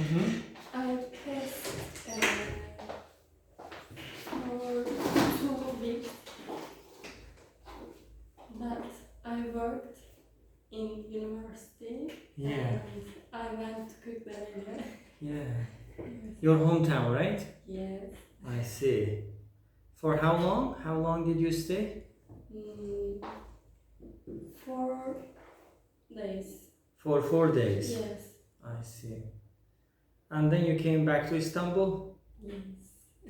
Mm-hmm. I passed for 2 weeks, but I worked in university. Yeah. And I went to Kırklareli. Yeah. Yes. Your hometown, right? Yes. I see. For how long? How long did you stay? 4 days. For 4 days. Yes. I see. And then you came back to Istanbul? Yes.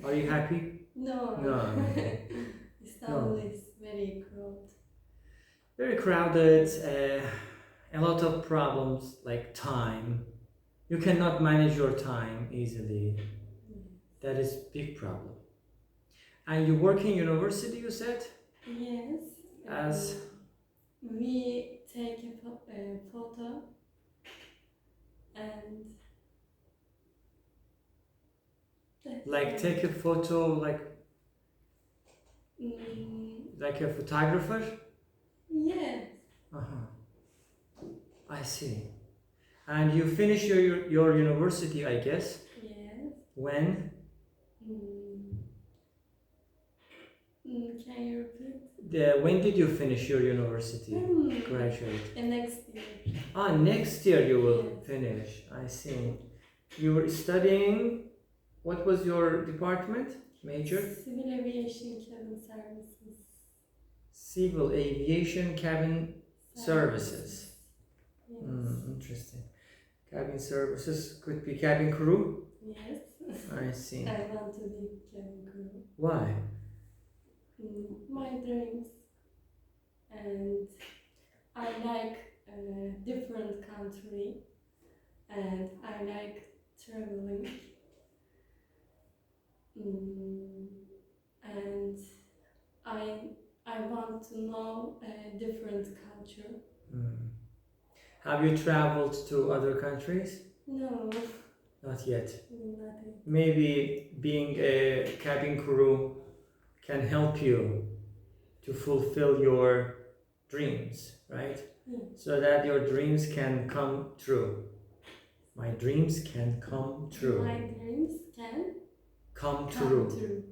Are you happy? No. No. Istanbul is very crowded. Very crowded, a lot of problems like time. You cannot manage your time easily. That is big problem. And you work in university, you said? Yes. As We take a photo and like take a photo Mm, like a photographer? yes. Uh-huh. I see. And you finish your university, I guess. Yes. When? Can you repeat? When did you finish your university? Graduate. Next year. Next year you will Yes. finish. I see. You were studying, what was your department? Major? Civil Aviation Cabin Services. Civil Aviation Cabin Services. Yes. Interesting. Cabin services could be cabin crew? Yes. I see. I want to be cabin crew. Why? My dreams. And I like different country. And I like traveling. And I want to know a different culture. Have you traveled to other countries? No, Not yet. nothing. Maybe being a cabin crew can help you to fulfill your dreams, right? So that your dreams can come true. My dreams can come true. My dreams can Come come true. true.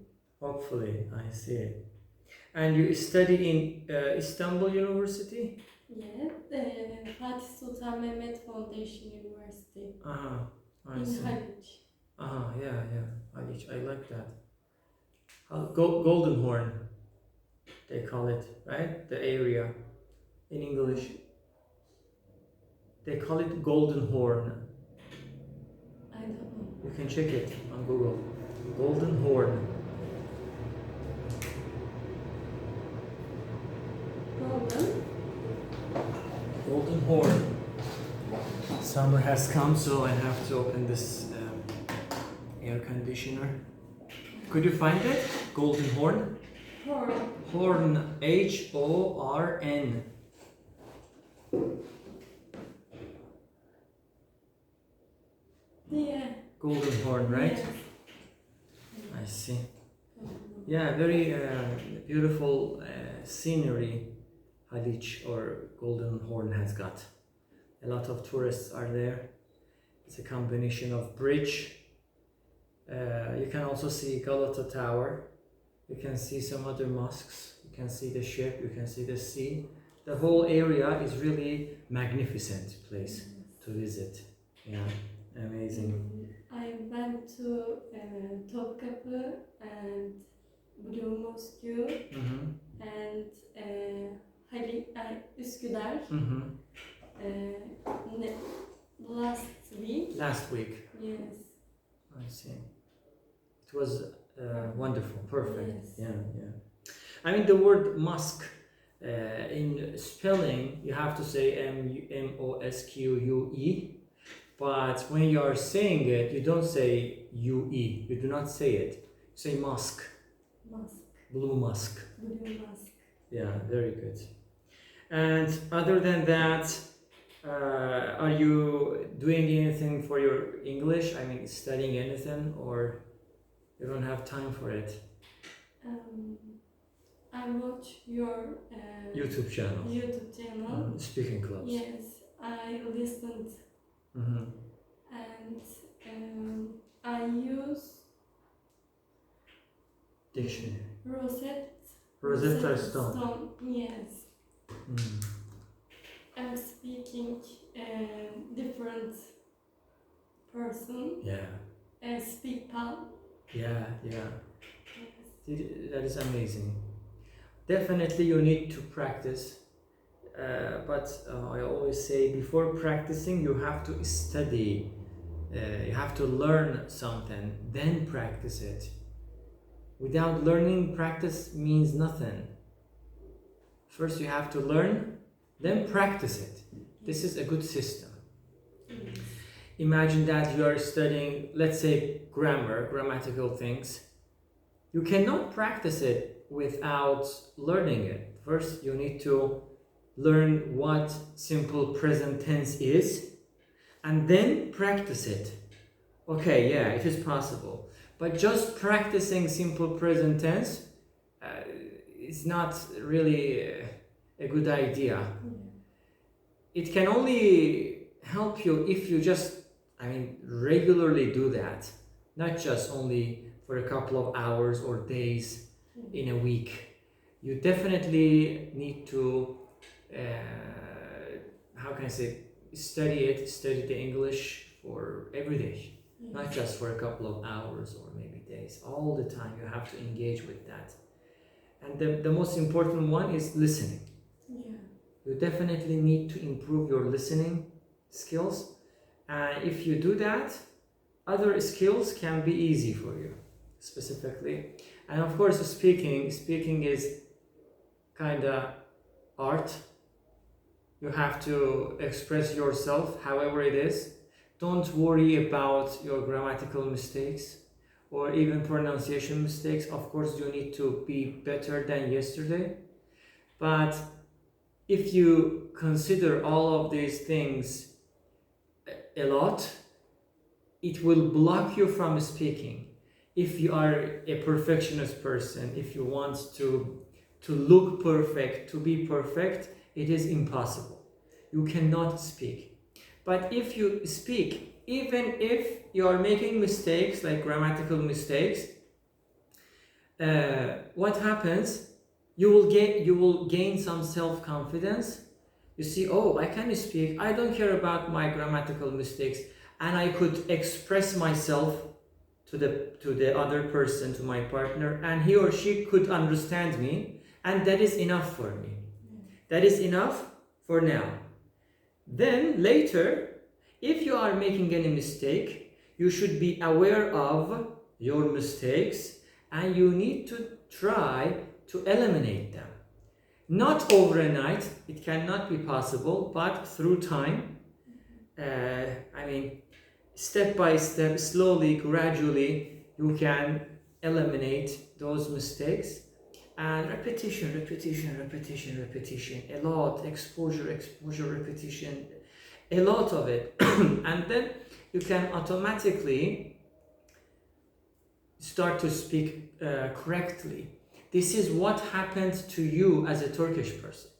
Hopefully, I see it. And you study in Istanbul University? Yes, Fatih Sultan Mehmet Foundation University I in see. Haliç. Yeah. Haliç, I like that. Golden Horn, they call it, right? The area in English. They call it Golden Horn. I don't know. You can check it on Google. Golden Horn. Golden Horn. Summer has come, so I have to open this air conditioner. Could you find it? Golden Horn? Horn. Horn. Horn. Yeah. Golden Horn, right? Yes. I see. Yeah, very beautiful scenery Haliç or Golden Horn has got. A lot of tourists are there. It's a combination of bridge. You can also see Galata Tower. You can see some other mosques. You can see the ship. You can see the sea. The whole area is really magnificent place to visit. Yeah, amazing. I went to Topkapı and Blue Mosque and Üsküdar last week. Last week. Yes. I see. It was wonderful, perfect. Yes. Yeah. I mean, the word mosque in spelling, you have to say Mosque, but when you are saying it, you don't say UE. You do not say it. You say mosque. Mosque. Blue mosque. Blue mosque. Yeah, very good. And other than that, are you doing anything for your English? I mean, studying anything, or you don't have time for it? I watch your YouTube channel. Speaking clubs. Yes, I listened, and I use Dictionary. Rosetta Stone. Stone. Yes. Mm. I'm speaking different person. Yeah. Speak palm. Yeah. Yes. That is amazing. Definitely, you need to practice. But I always say before practicing, you have to study. You have to learn something, then practice it. Without learning, practice means nothing. First, you have to learn, then practice it. This is a good system. Yes. Imagine that you are studying, let's say, grammatical things. You cannot practice it without learning it. First, you need to learn what simple present tense is and then practice it. Okay, yeah, it is possible. But just practicing simple present tense is not really a good idea. It can only help you if you just, regularly do that. Not just only for a couple of hours or days in a week. You definitely need to, study the English for every day. Not just for a couple of hours or maybe days. All the time you have to engage with that. And the most important one is listening. Yeah. You definitely need to improve your listening skills. And if you do that, other skills can be easy for you, specifically. And of course, speaking is kind of art. You have to express yourself however it is. Don't worry about your grammatical mistakes or even pronunciation mistakes. Of course, you need to be better than yesterday. But if you consider all of these things a lot, it will block you from speaking. If you are a perfectionist person, if you want to look perfect, to be perfect, it is impossible. You cannot speak. But if you speak, even if you are making mistakes, like grammatical mistakes, what happens? You will gain some self-confidence. You see, oh, I can speak. I don't care about my grammatical mistakes, and I could express myself to the other person, to my partner, and he or she could understand me, and that is enough for me. That is enough for now. Then later, if you are making any mistake, you should be aware of your mistakes and you need to try to eliminate them. Not overnight, it cannot be possible, but through time, step by step, slowly, gradually, you can eliminate those mistakes. And repetition, a lot, exposure, repetition, a lot of it. And then you can automatically start to speak correctly. This is what happened to you as a Turkish person.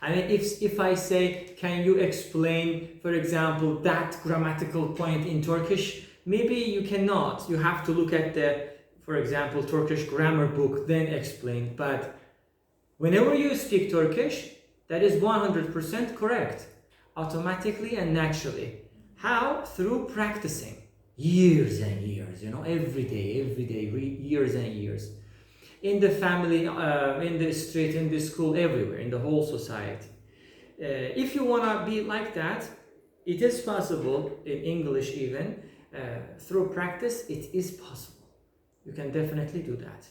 If I say, can you explain, for example, that grammatical point in Turkish? Maybe you cannot. You have to look at the, for example, Turkish grammar book, then explain. But whenever you speak Turkish, that is 100% correct, automatically and naturally. How? Through practicing. Years and years, every day, years and years. In the family, in the street, in the school, everywhere, in the whole society. If you want to be like that, it is possible, in English even, through practice, it is possible. You can definitely do that.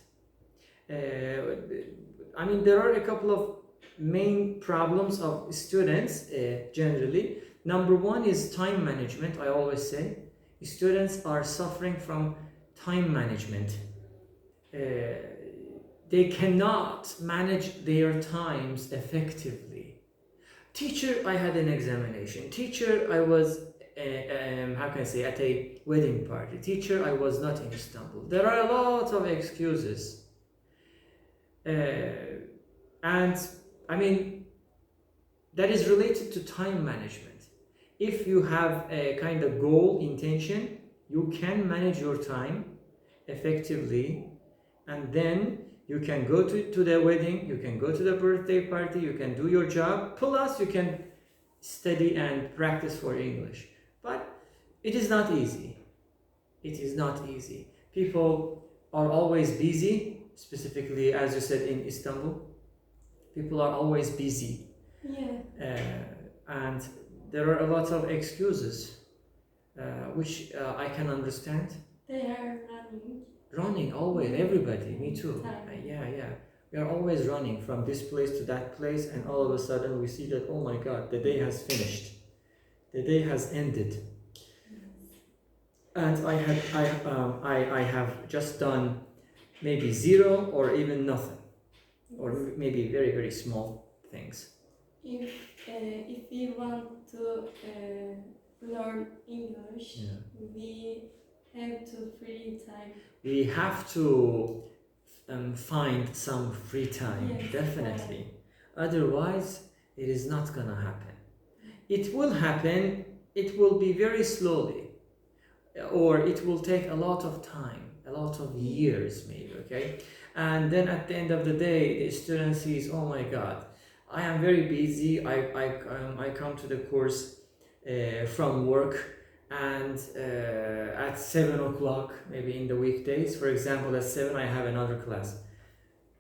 There are a couple of main problems of students generally. Number one is time management. I always say students are suffering from time management. They cannot manage their times effectively. Teacher, I had an examination. Teacher, I was at a wedding party. Teacher, I was not in Istanbul. There are a lot of excuses. That is related to time management. If you have a kind of goal, intention, you can manage your time effectively, and then you can go to the wedding, you can go to the birthday party, you can do your job, plus you can study and practice for English. But it is not easy. It is not easy. People are always busy, specifically as you said in Istanbul. People are always busy. Yeah. And there are a lot of excuses, which I can understand. They are running. Running, always, everybody, me too. Time. Yeah. We are always running from this place to that place, and all of a sudden we see that, oh my God, the day has finished. The day has ended. And I have just done maybe zero or even nothing, or maybe very, very small things. If we want to learn English, we have to free time. We have to find some free time, yes, definitely. Otherwise, it is not gonna happen. It will happen, it will be very slowly, or it will take a lot of time, a lot of years maybe, okay? And then at the end of the day, the student sees, oh my God, I am very busy, I come to the course from work, and at 7 o'clock, maybe in the weekdays, for example, at 7 I have another class.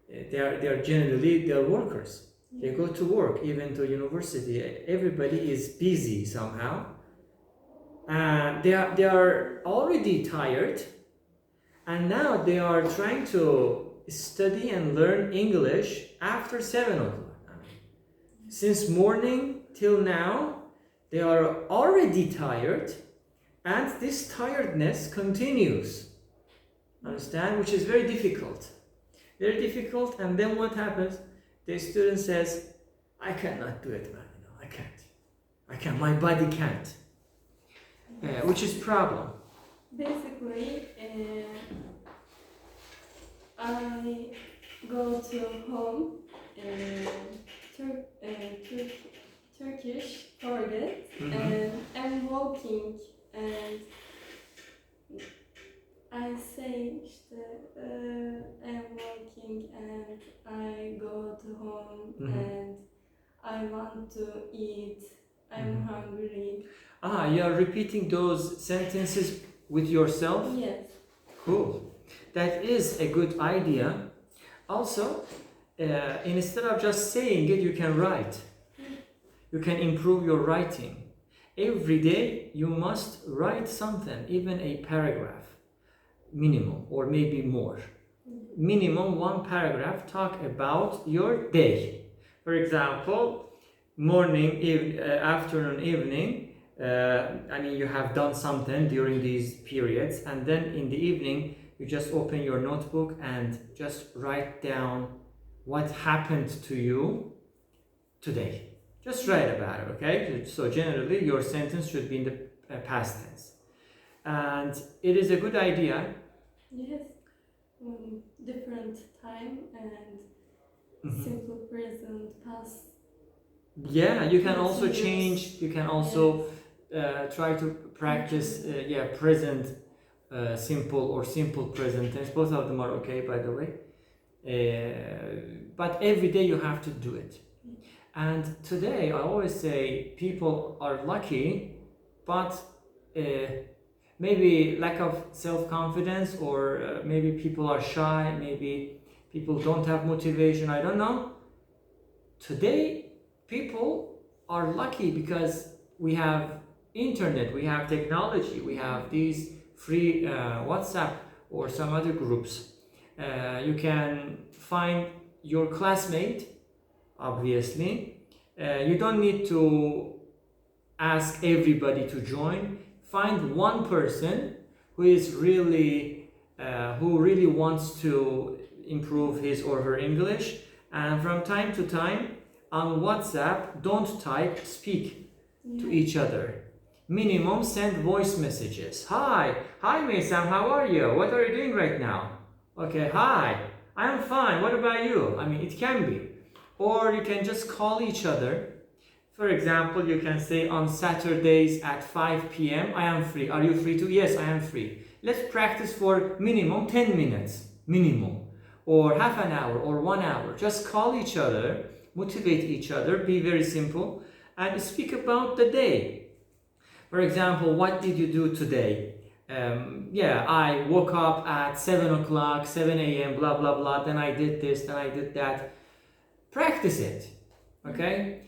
They are generally workers. They go to work, even to university. Everybody is busy somehow. They are already tired, and now they are trying to study and learn English after 7 o'clock. Since morning till now, they are already tired, and this tiredness continues. Understand? Which is very difficult. Very difficult, and then what happens? The student says, I cannot do it, man. I can't. My body can't. Which is problem. Basically, I go to home, Turkish toilet, and I'm walking, and I say I'm walking, and I go to home, and I want to eat. I'm hungry. You are repeating those sentences with yourself? Yes. Cool. That is a good idea. Also, instead of just saying it, you can write. You can improve your writing. Every day you must write something, even a paragraph, minimum, or maybe more. Minimum one paragraph, talk about your day. For example, morning, afternoon, evening, you have done something during these periods, and then in the evening you just open your notebook and just write down what happened to you today. Just write about it, okay? So generally your sentence should be in the past tense, and it is a good idea. Yes, different time and simple present, past. Yeah, you can also change. You can also try to practice present simple or simple present tense. Both of them are okay, by the way. But every day you have to do it. And today I always say people are lucky, but maybe lack of self-confidence, or maybe people are shy, maybe people don't have motivation, I don't know. Today people are lucky because we have internet, we have technology, we have these free WhatsApp or some other groups. You can find your classmate, obviously. You don't need to ask everybody to join. Find one person who is really who really wants to improve his or her English, and from time to time on WhatsApp, don't type, speak to each other. Minimum send voice messages. Hi Meysam, how are you? What are you doing right now? Okay, hi, I'm fine, what about you? It can be. Or you can just call each other For example, you can say on Saturdays at 5 p.m. I am free. Are you free too? Yes, I am free. Let's practice for minimum 10 minutes. Minimum. Or half an hour or 1 hour. Just call each other, motivate each other, be very simple, and speak about the day. For example, what did you do today? Yeah, I woke up at 7 o'clock, 7 a.m., blah, blah, blah. Then I did this, then I did that. Practice it. Okay?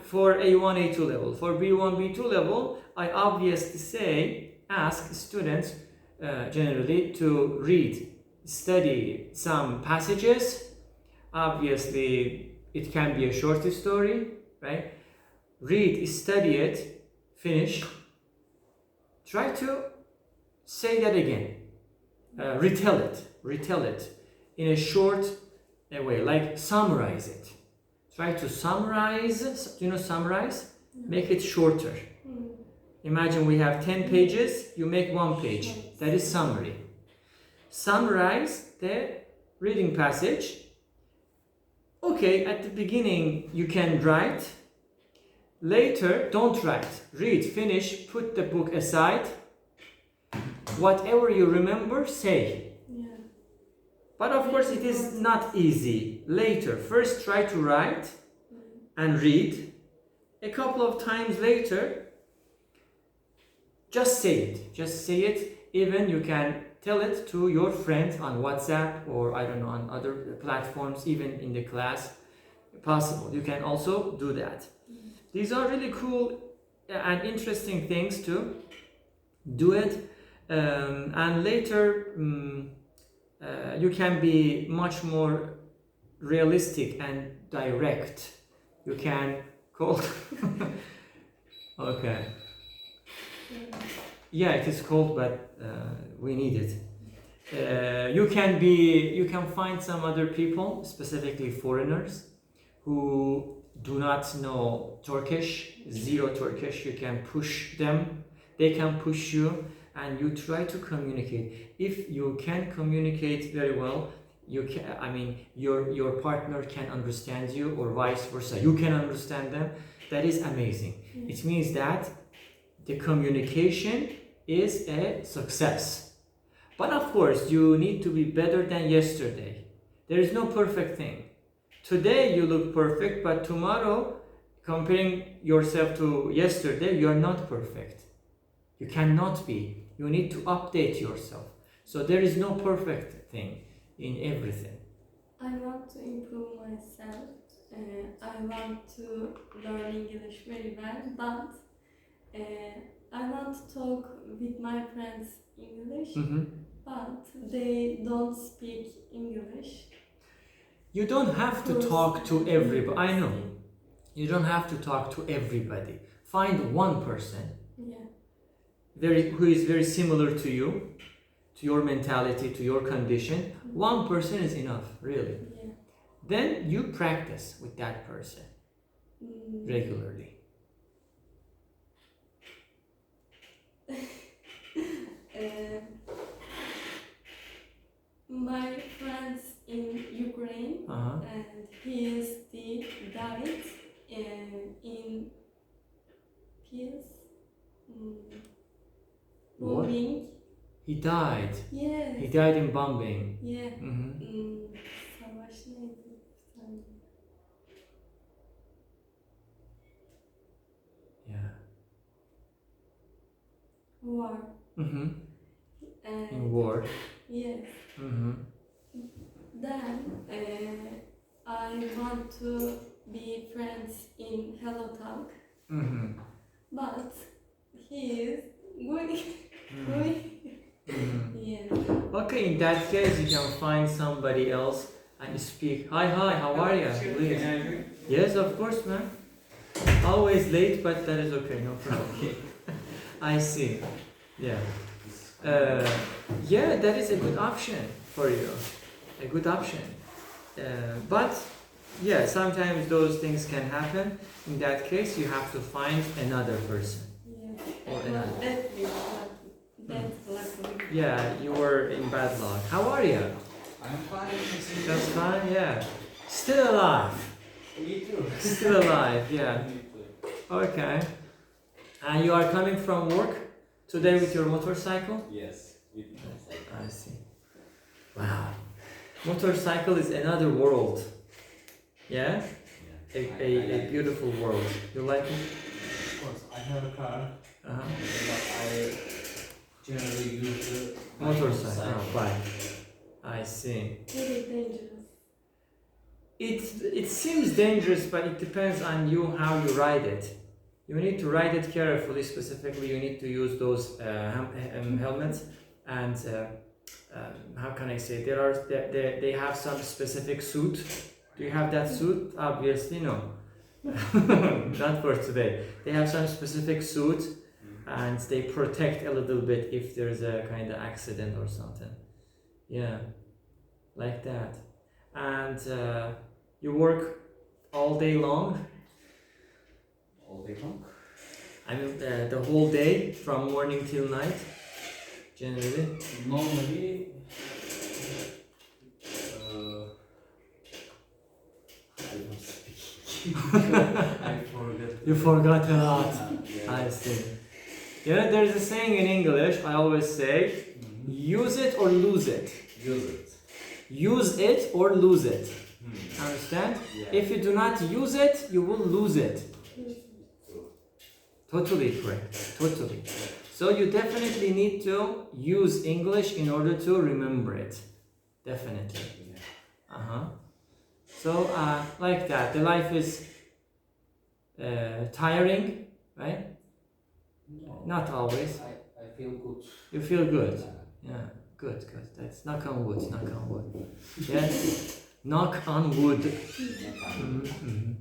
For A1, A2 level. For B1, B2 level, I obviously say, ask students generally to read, study some passages. Obviously, it can be a short story, right? Read, study it, finish. Try to say that again. Retell it in a short way, like summarize it. Try to summarize, summarize? Make it shorter. Imagine we have 10 pages, you make 1 page. That is summary. Summarize the reading passage. Okay, at the beginning you can write. Later, don't write. Read, finish, put the book aside. Whatever you remember, say. But of course it is not easy. Later, first try to write and read. A couple of times later, just say it. Just say it. Even you can tell it to your friends on WhatsApp or I don't know, on other platforms, even in the class. Possible. You can also do that. These are really cool and interesting things to do it. And later, you can be much more realistic and direct. You can call. Okay. Yeah, it is cold, but we need it. You can find some other people, specifically foreigners, who do not know Turkish, zero Turkish. You can push them. They can push you. And you try to communicate. If you can communicate very well, you can. I mean, your partner can understand you, or vice versa. You can understand them. That is amazing. It means that the communication is a success. But of course, you need to be better than yesterday. There is no perfect thing. Today you look perfect, but tomorrow, comparing yourself to yesterday, you are not perfect. You cannot be. You need to update yourself. So there is no perfect thing in everything. I want to improve myself. I want to learn English very well, but I want to talk with my friends English, but they don't speak English. You don't have to talk to everybody. I know. You don't have to talk to everybody. Find one person. Who is very similar to you, to your mentality, to your condition. One person is enough, really. Then you practice with that person regularly. My friends in Ukraine, and he is the died in peace. Bombing. He died. Yes. He died in bombing. Yeah. Savaş neydi? Yeah. War. In war. Yes. Then I want to be friends in Hello Talk. But he is going. Yeah. Okay, in that case, you can find somebody else and speak. Hi, how are you? Please. Yes, of course, man. Always late, but that is okay, no problem. I see. Yeah. Yeah, that is a good option for you. A good option. But yeah, sometimes those things can happen. In that case, you have to find another person. Yeah. Or another. That's lucky. Yeah, you were in bad luck. How are you? I'm fine. Just fine, yeah. Still alive. Me too. Still alive, yeah. Me too. Okay. And you are coming from work today with your motorcycle? Yes, with motorcycle. I see. Wow. Motorcycle is another world. Yeah? Yeah. A like beautiful world. You like it? Of course, I have a car, Uh-huh. but I generally use the Motorcycle, bike. I see. Very dangerous. It seems dangerous, but it depends on you how you ride it. You need to ride it carefully. Specifically, you need to use those helmets, and how can I say? They have some specific suit. Do you have that suit? Obviously, no. Not for today. They have some specific suit, and they protect a little bit if there's a kind of accident or something. Yeah, like that. And you work all day long. all day long. I mean, the whole day from morning till night. Generally. Normally, I don't speak. I forget. You forgot a lot. Yeah. I see. You know, there's a saying in English. I always say, use it or lose it. Use it. Use it or lose it. Hmm. Understand? Yeah. If you do not use it, you will lose it. True. Totally correct. Totally. So you definitely need to use English in order to remember it. Definitely. Yeah. Uh-huh. So like that. The life is tiring, right? No. Not always. I feel good. You feel good. Yeah. Yeah. Good. Good. That's knock on wood. Knock on wood. Yes. Knock on wood. Mm-hmm.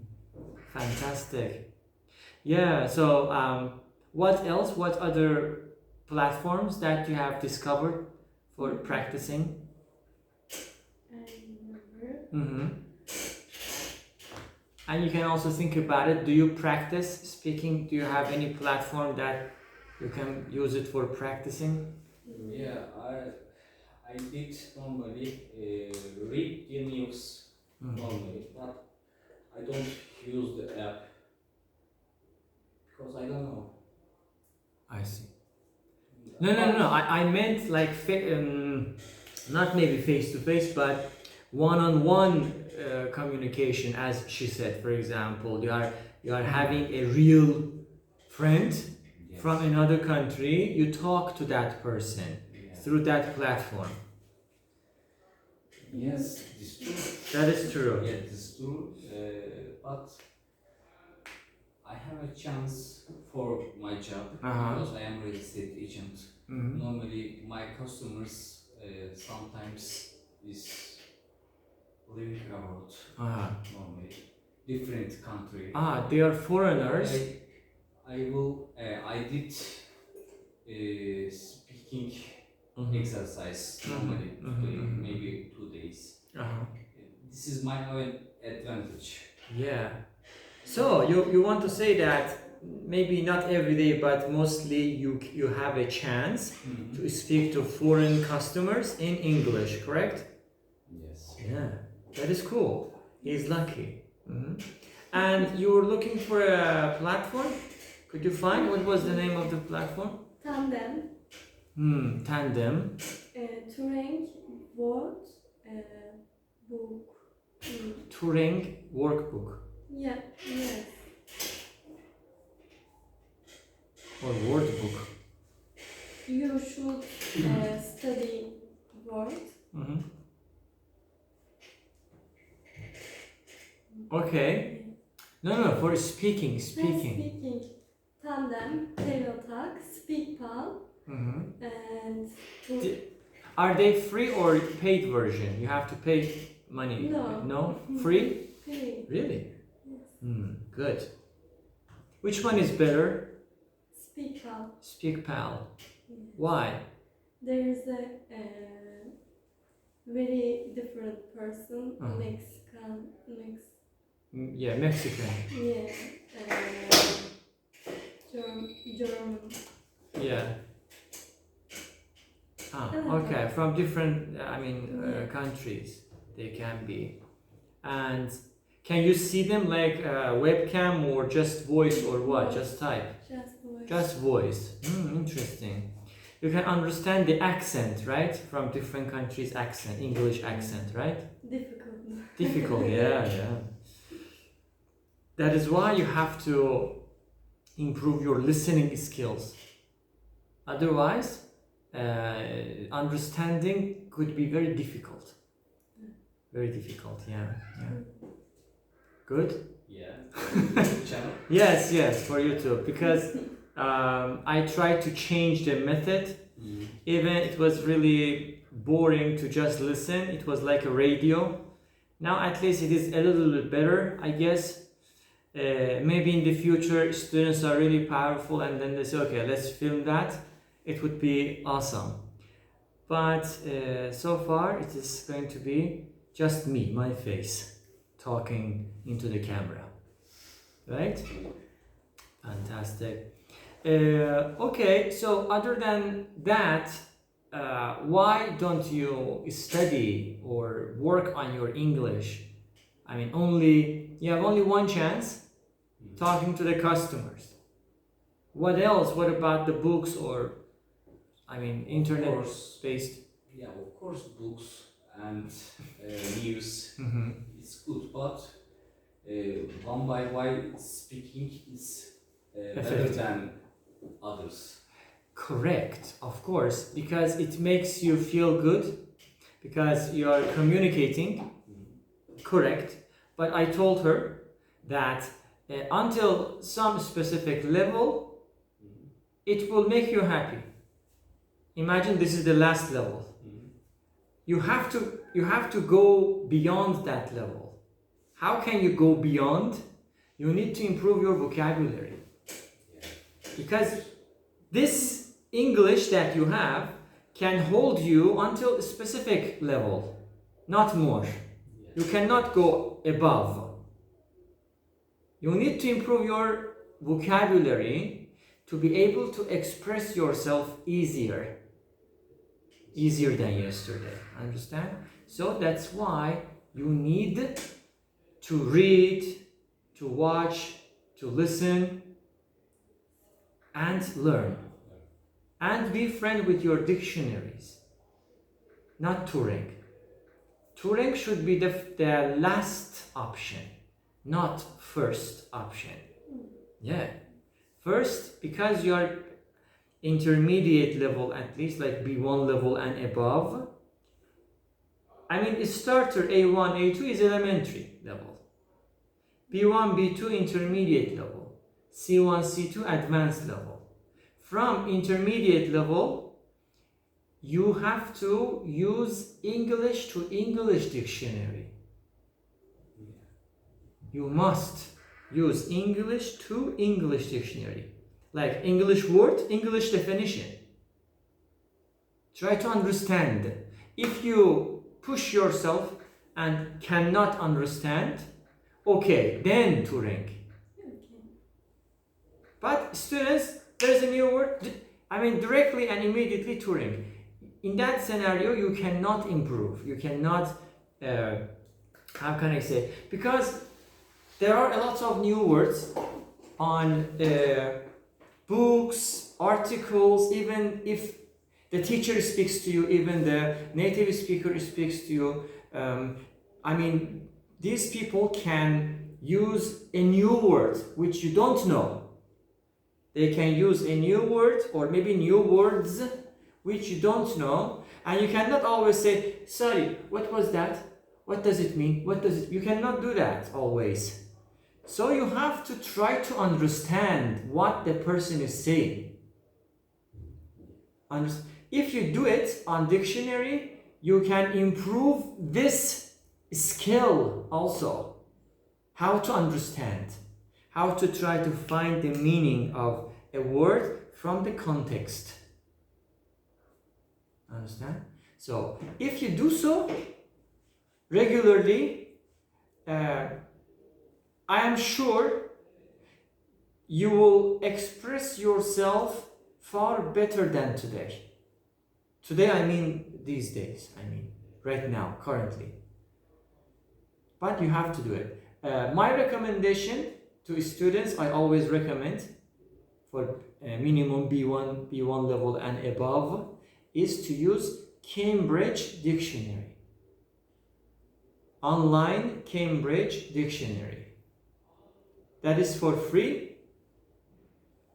Fantastic. Yeah. So what else? What other platforms that you have discovered for practicing? I remember. Mm-hmm. And you can also think about it. Do you practice speaking? Do you have any platform that you can use it for practicing? Yeah, I did normally read the news normally, but I don't use the app because I don't know. I see. No. I meant like not maybe face to face, but one-on-one communication. As she said, for example, you are having a real friend Yes. from another country. You talk to that person Yeah. through that platform. Yes, it's true. That is true. Yeah, it's true. But I have a chance for my job because I am real estate agent. Mhm. Normally, my customers sometimes is living abroad. Normally, different country. They are foreigners. I did speaking exercise normally today, maybe 2 days. This is my own advantage. Yeah. So you want to say that maybe not every day, but mostly you have a chance to speak to foreign customers in English, correct? Yes. Yeah, that is cool. He's lucky. And you were looking for a platform? Could you find what was the name of the platform? Tandem. Tandem. Turing Word book. Turing workbook Yeah. Yes. or word book. You should study Word. Okay. No, for speaking. Speaking. Tandem, Teletalk, SpeakPal, and Are they free or paid version? You have to pay money. No. Free? Free. Really? Yes. Good. Which one is better? SpeakPal. SpeakPal. Yes. Why? There is a very different person, Mexican. Yeah, Mexican. Yeah. German. Yeah. Okay. From different, countries they can be. And Can you see them like webcam or just voice or what? Just type? Just voice. Just voice. Interesting. You can understand the accent, right? From different countries' accent, English accent, right? Difficult. Difficult, yeah. That is why you have to improve your listening skills. Otherwise, understanding could be very difficult. Very difficult, yeah. Good? Yeah. YouTube channel. Yes, for YouTube. Because I tried to change the method. Even it was really boring to just listen. It was like a radio. Now at least it is a little bit better, I guess. Maybe in the future students are really powerful and then they say, okay, let's film that. It would be awesome. But so far it is going to be just me, my face, talking into the camera. Right? Fantastic. Okay, so other than that, why don't you study or work on your English? I mean, you have only one chance, talking to the customers. What else? What about the books or, I mean, internet based? Yeah, of course, books and news Mm-hmm. is good, but one by one speaking is better Effective. than others. Correct, of course, because it makes you feel good, because you are communicating. Correct, but I told her that until some specific level, it will make you happy. Imagine this is the last level. You have to go beyond that level. How can you go beyond? You need to improve your vocabulary. Because this English that you have can hold you until a specific level, not more. You cannot go above. You need to improve your vocabulary to be able to express yourself easier than yesterday. Understand? So that's why you need to read, to watch, to listen, and learn. And be friend with your dictionaries, not Turing. Turing should be the last option, not first option. Yeah. First, because you are intermediate level, at least like B1 level and above. I mean, starter A1, A2 is elementary level. B1, B2 intermediate level. C1, C2 advanced level. From intermediate level, you have to use English to English dictionary. You must use English to English dictionary. Like English word, English definition. Try to understand. If you push yourself and cannot understand, okay, then Turing. But students, there's a new word, I mean directly and immediately Turing. In that scenario, you cannot improve. You cannot, how can I say? Because there are a lot of new words on books, articles, even if the teacher speaks to you, even the native speaker speaks to you. I mean, these people can use a new word which you don't know. They can use a new word or maybe new words which you don't know, and you cannot always say, sorry, what was that? What does it mean? You cannot do that always. So you have to try to understand what the person is saying. If you do it on dictionary, you can improve this skill also. How to understand. How to try to find the meaning of a word from the context. Understand? So, if you do so regularly, I am sure you will express yourself far better than today. Today, I mean these days, right now, currently. But you have to do it. My recommendation to students, I always recommend for minimum B1 level and above, is to use Cambridge Dictionary. Online Cambridge Dictionary. That is for free.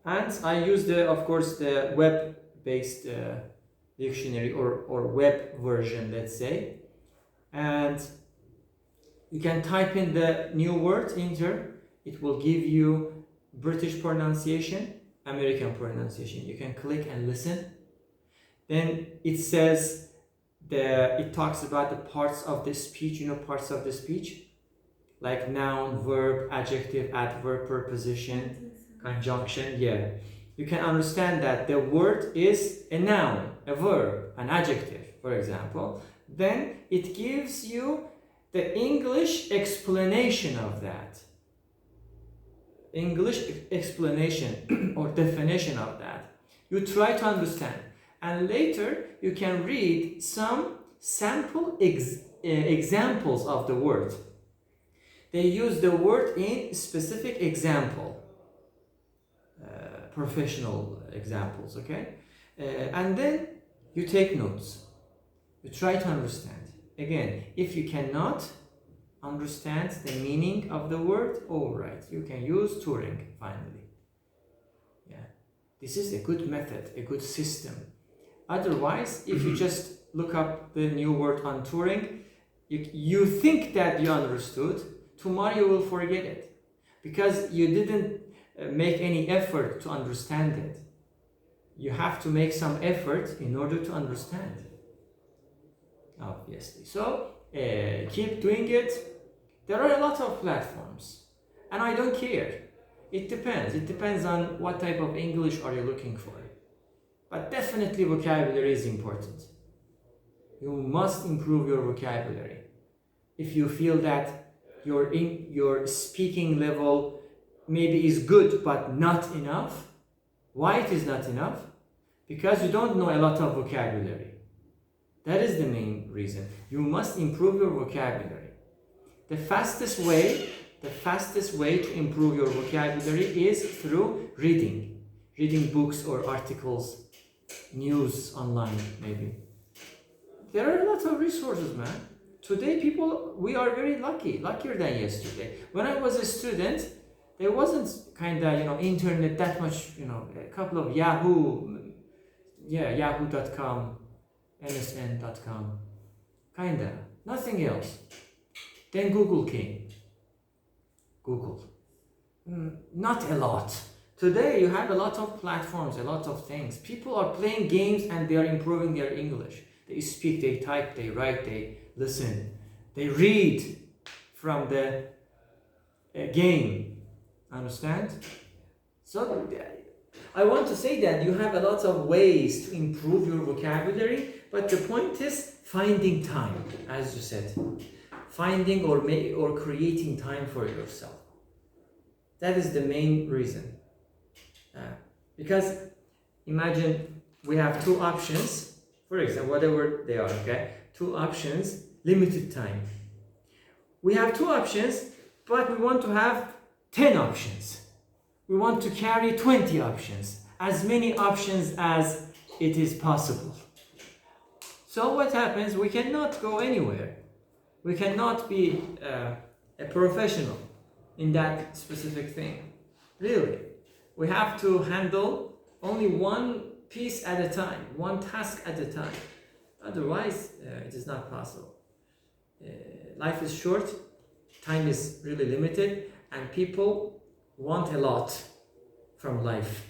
And I use of course, the web-based dictionary or web version, let's say. And you can type in the new word, enter. It will give you British pronunciation, American pronunciation. You can click and listen. Then it says, it talks about the parts of the speech, parts of the speech, like noun, verb, adjective, adverb, preposition, conjunction. Yeah, you can understand that the word is a noun, a verb, an adjective, for example. Then it gives you the English explanation of that. English explanation or definition of that. You try to understand. And later you can read some sample examples of the word. They use the word in specific example, professional examples, okay? And then you take notes. You try to understand. Again, if you cannot understand the meaning of the word, all right, you can use Turing finally. Yeah, this is a good method, a good system. Otherwise, if you just look up the new word on Turing, you think that you understood, tomorrow you will forget it because you didn't make any effort to understand it. You have to make some effort in order to understand, obviously. So keep doing it. There are a lot of platforms and I don't care. It depends on what type of English are you looking for. But definitely vocabulary is important. You must improve your vocabulary. If you feel that your speaking level maybe is good but not enough, why it is not enough? Because you don't know a lot of vocabulary. That is the main reason. You must improve your vocabulary. The fastest way to improve your vocabulary is through reading books or articles, news online maybe. There are a lot of resources, man. Today we are very luckier than yesterday. When I was a student, there wasn't internet that much, a couple of yahoo.com, msn.com, nothing else. Then Google came. Not a lot. Today you have a lot of platforms, a lot of things. People are playing games and they are improving their English. They speak, they type, they write, they listen. They read from the game. Understand? So I want to say that you have a lot of ways to improve your vocabulary, but the point is finding time, as you said. Finding or creating time for yourself. That is the main reason. Because imagine we have two options, for example, whatever they are, okay? Two options, limited time. We have two options, but we want to have 10 options. We want to carry 20 options, as many options as it is possible. So what happens? We cannot go anywhere. We cannot be a professional in that specific thing. Really. We have to handle only one piece at a time, one task at a time. Otherwise, it is not possible. Life is short, time is really limited, and people want a lot from life.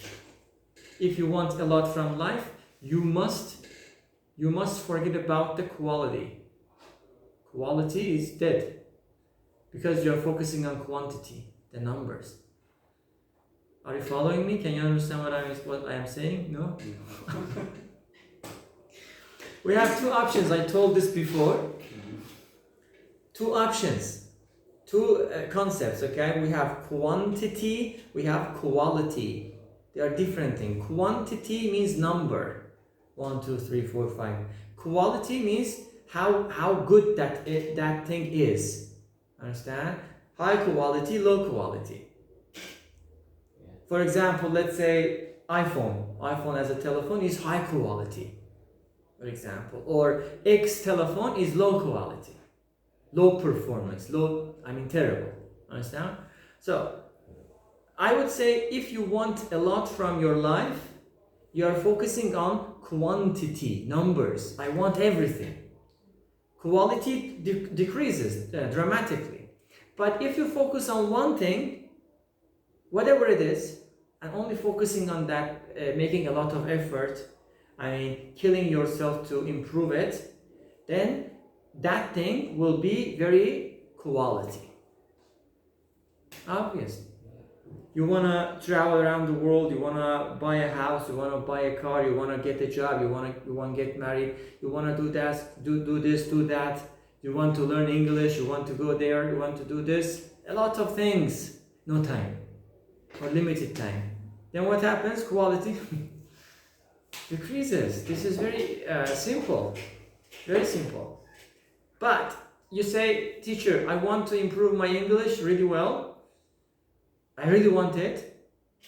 If you want a lot from life, you must forget about the quality. Quality is dead because you're focusing on quantity, the numbers. Are you following me? Can you understand what I am saying? No? We have two options. I told this before. Two options. Two concepts, okay? We have quantity, we have quality. They are different things. Quantity means number. 1, 2, 3, 4, 5. Quality means how good that thing is. Understand? high quality, low quality. For example, let's say iPhone as a telephone is high quality, for example, or X telephone is low quality, low performance, terrible. Understand? So I would say if you want a lot from your life, you are focusing on quantity, numbers. I want everything. Quality decreases dramatically. But if you focus on one thing, whatever it is, and only focusing on that, making a lot of effort, killing yourself to improve it, then that thing will be very quality. Obvious. You want to travel around the world, you want to buy a house, you want to buy a car, you want to get a job, you want to get married, you want to do that, do this, do that, you want to learn English, you want to go there, you want to do this, a lot of things, no time, or limited time. Then what happens? Quality decreases. This is very simple, very simple. But you say, teacher, I want to improve my English really well, I really want it.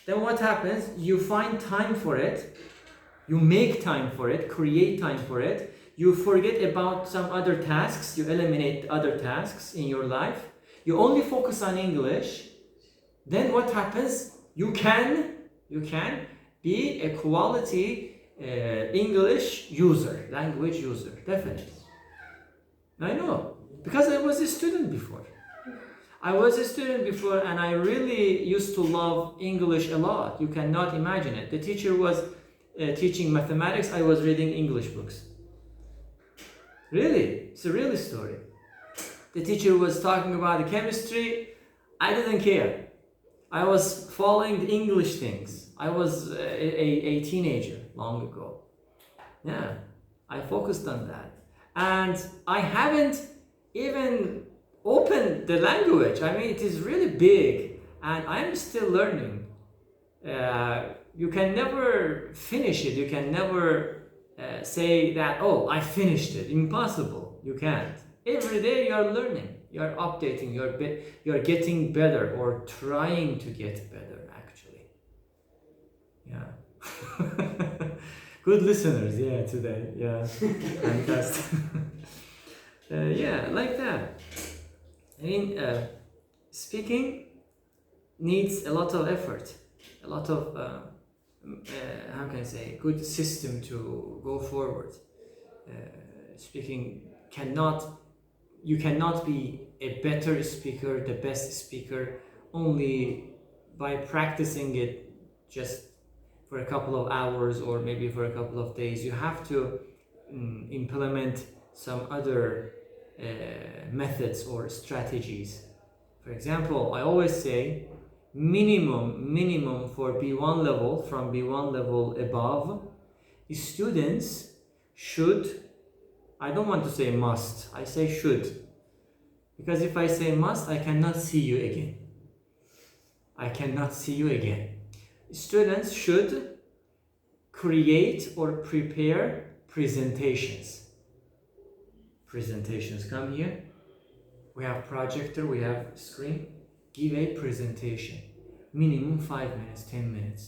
Then what happens? You find time for it, you make time for it, create time for it, you forget about some other tasks, you eliminate other tasks in your life, you only focus on English. Then what happens? You can be a quality English user, language user, definitely. I know, because I was a student before. And I really used to love English a lot. You cannot imagine it. The teacher was teaching mathematics, I was reading English books. Really, it's a real story. The teacher was talking about the chemistry, I didn't care. I was following the English things. I was a teenager long ago. Yeah, I focused on that. And I haven't even opened the language. It is really big and I'm still learning. You can never finish it. You can never say that, oh, I finished it. Impossible. You can't. Every day you are learning. You are updating. You are getting better or trying to get better, actually. Yeah. Good listeners, yeah, today. Yeah. Fantastic. Yeah, like that. Speaking needs a lot of effort, a lot of, how can I say, good system to go forward. Speaking you cannot be a better speaker, the best speaker, only by practicing it just for a couple of hours or maybe for a couple of days. You have to implement some other methods or strategies. For example, I always say minimum for B1 level, from B1 level above, students should, I don't want to say must, I say should. Because if I say must, I cannot see you again. I cannot see you again. Students should create or prepare presentations. Presentations. Come here. We have projector, we have screen. Give a presentation. Minimum 5 minutes, 10 minutes.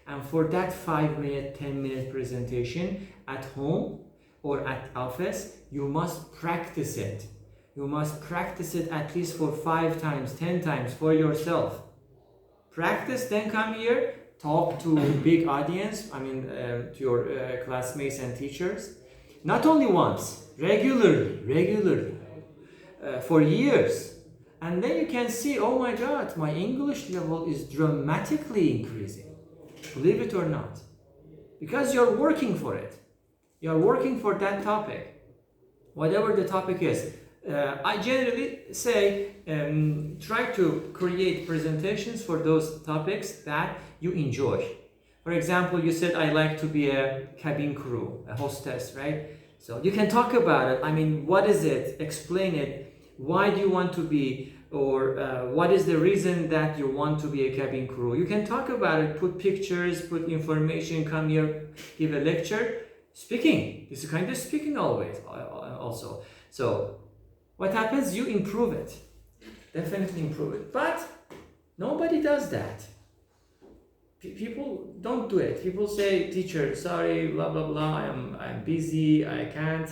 And for that 5-minute, 10-minute presentation at home or at office, you must practice it. You must practice it at least for 5 times, 10 times for yourself. Practice, then come here, talk to big audience, to your classmates and teachers. Not only once, regularly, for years. And then you can see, oh my God, my English level is dramatically increasing. Believe it or not. Because you're working for it. You're working for that topic. Whatever the topic is. I generally say, try to create presentations for those topics that you enjoy. For example, you said, I like to be a cabin crew, a hostess, right? So you can talk about it. What is it? Explain it. Why do you want to be, or what is the reason that you want to be a cabin crew? You can talk about it, put pictures, put information, come here, give a lecture. Speaking, this is kind of speaking always, also. So what happens? You improve it. Definitely improve it. But nobody does that. People don't do it. People say, teacher, sorry, blah, blah, blah, I'm busy, I can't.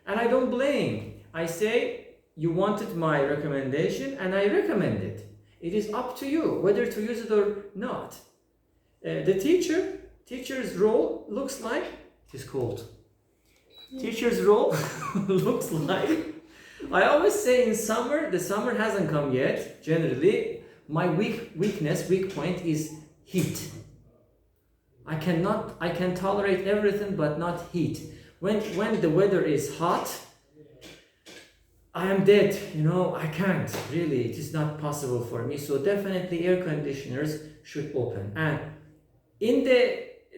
And I don't blame. I say, you wanted my recommendation and I recommend it. It is up to you whether to use it or not. The teacher's role looks like, it is cold. Teacher's role looks like, I always say in summer, the summer hasn't come yet, generally, my weak point is heat. I can tolerate everything but not heat. When the weather is hot, I am dead, I can't, really, it is not possible for me. So definitely air conditioners should open. And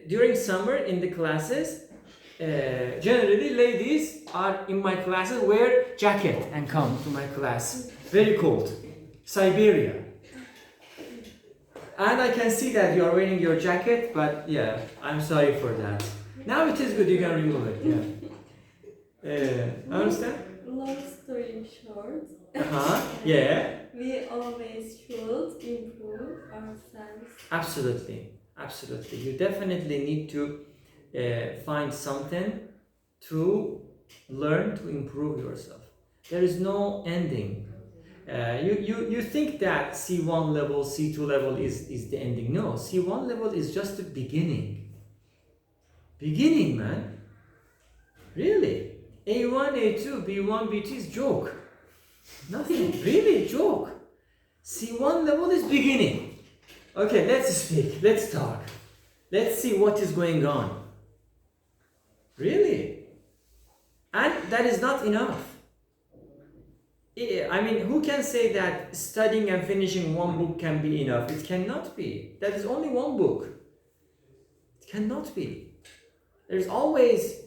during summer in the classes, generally ladies are in my classes wear jacket and come to my class. Very cold. Siberia. And I can see that you are wearing your jacket, but yeah, I'm sorry for that. Now it is good, you can remove it, yeah. Understand? Long story short, yeah. we always should improve ourselves. Absolutely. You definitely need to find something to learn to improve yourself. There is no ending. You think that C1 level, C2 level is the ending. No, C1 level is just the beginning. Beginning, man. Really. A1, A2, B1, B2 is joke. Nothing. Really, joke. C1 level is beginning. Okay, let's speak. Let's talk. Let's see what is going on. Really. And that is not enough. I mean, who can say that studying and finishing one book can be enough? It cannot be. That is only one book. It cannot be. There's always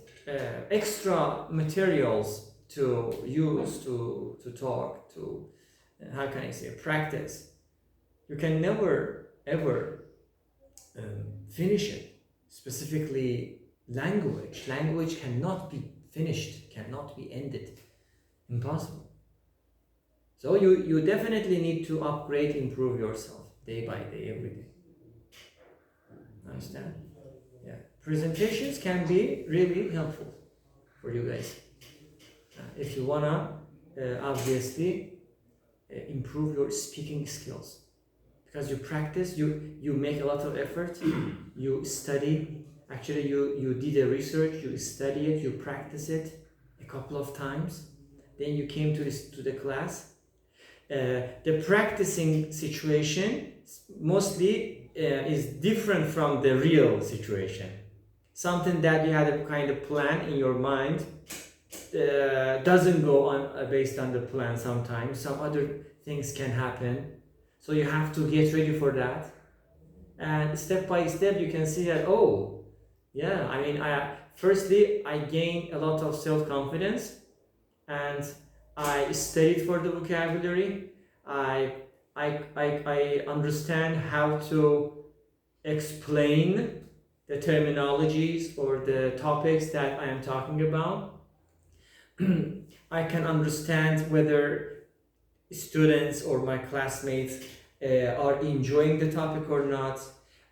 extra materials to use, to talk, to, how can I say, practice. You can never, ever finish it. Specifically, language. Language cannot be finished, cannot be ended. Impossible. So you definitely need to upgrade, improve yourself day by day, every day. Understand? Yeah. Presentations can be really helpful for you guys. If you wanna obviously improve your speaking skills, because you practice, you make a lot of effort, you study. Actually, you did a research, you study it, you practice it a couple of times. Then you came to the class. The practicing situation mostly is different from the real situation. Something that you had a kind of plan in your mind doesn't go on based on the plan sometimes. Some other things can happen. So you have to get ready for that. And step by step you can see that, oh, yeah, I mean, firstly, I gained a lot of self-confidence and I studied for the vocabulary. I understand how to explain the terminologies or the topics that I am talking about. I can understand whether students or my classmates are enjoying the topic or not.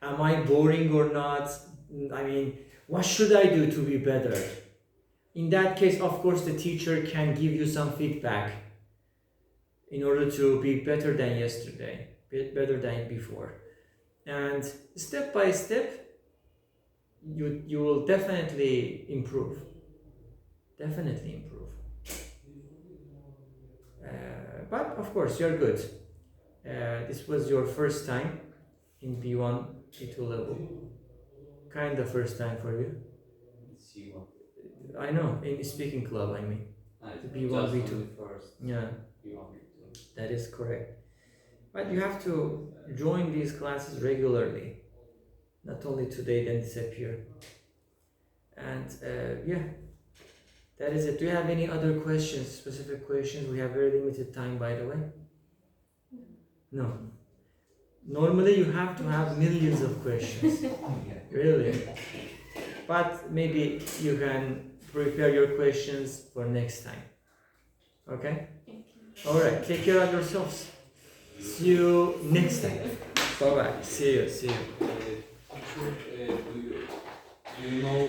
Am I boring or not? I mean, what should I do to be better? In that case, of course, the teacher can give you some feedback in order to be better than yesterday, better than before. And step by step, you will definitely improve. Definitely improve. But of course, you're good. This was your first time in B1, B2 level. Kind of first time for you. C1. I know, in the speaking club, I mean. B1, B2. First. Yeah. B1, B2. That is correct. But you have to join these classes regularly. Not only today, then disappear. And yeah, that is it. Do you have any other questions, specific questions? We have very limited time, by the way. No. Normally you have to have millions of questions. Really. But maybe you can prepare your questions for next time. Okay? Alright, take care of yourselves. See you next time. Bye bye. See you. Do you know